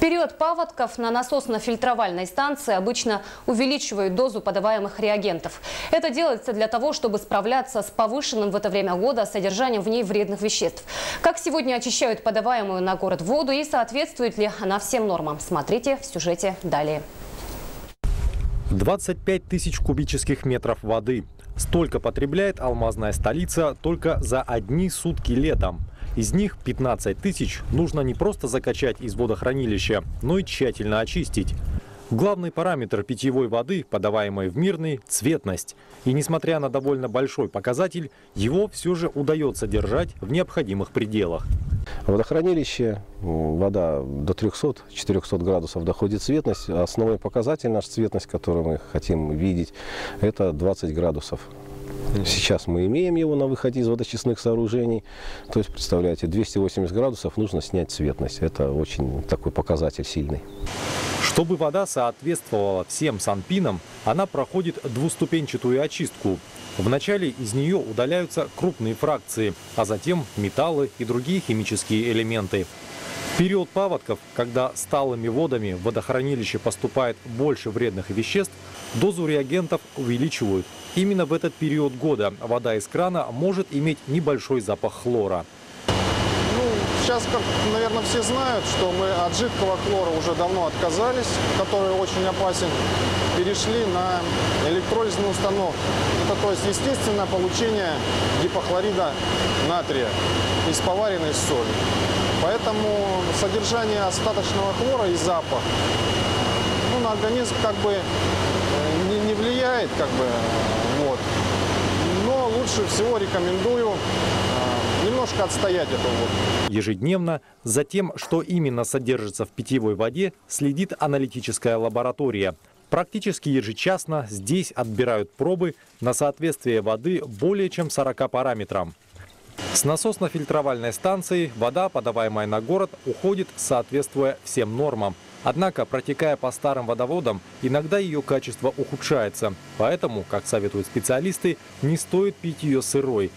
период паводков на насосно-фильтровальной станции обычно увеличивают дозу подаваемых реагентов. Это делается для того, чтобы справляться с повышенным в это время года содержанием в ней вредных веществ. Как сегодня очищают подаваемую на город воду и соответствует ли она всем нормам? Смотрите в сюжете далее. 25 тысяч кубических метров воды. Столько потребляет алмазная столица только за одни сутки летом. Из них 15 тысяч нужно не просто закачать из водохранилища, но и тщательно очистить. Главный параметр питьевой воды, подаваемой в Мирный – цветность. И несмотря на довольно большой показатель, его все же удается держать в необходимых пределах. В водохранилище вода до 300-400 градусов доходит цветность. Основной показатель, наша цветность, которую мы хотим видеть, это 20 градусов. Сейчас мы имеем его на выходе из водочистных сооружений. То есть, представляете, 280 градусов нужно снять цветность. Это очень такой показатель сильный. Чтобы вода соответствовала всем санпинам, она проходит двуступенчатую очистку. Вначале из нее удаляются крупные фракции, а затем металлы и другие химические элементы. В период паводков, когда сталыми водами в водохранилище поступает больше вредных веществ, дозу реагентов увеличивают. Именно в этот период года вода из крана может иметь небольшой запах хлора. Сейчас, как, наверное, все знают, что мы от жидкого хлора уже давно отказались, который очень опасен, перешли на электролизную установку. Это, то есть, естественное получение гипохлорида натрия из поваренной соли. Поэтому содержание остаточного хлора и запах на организм как бы не влияет, вот. Но лучше всего рекомендую немножко отстоять эту воду. Ежедневно за тем, что именно содержится в питьевой воде, следит аналитическая лаборатория. Практически ежечасно здесь отбирают пробы на соответствие воды более чем 40 параметрам. С насосно-фильтровальной станции вода, подаваемая на город, уходит, соответствуя всем нормам. Однако, протекая по старым водоводам, иногда ее качество ухудшается. Поэтому, как советуют специалисты, не стоит пить ее сырой.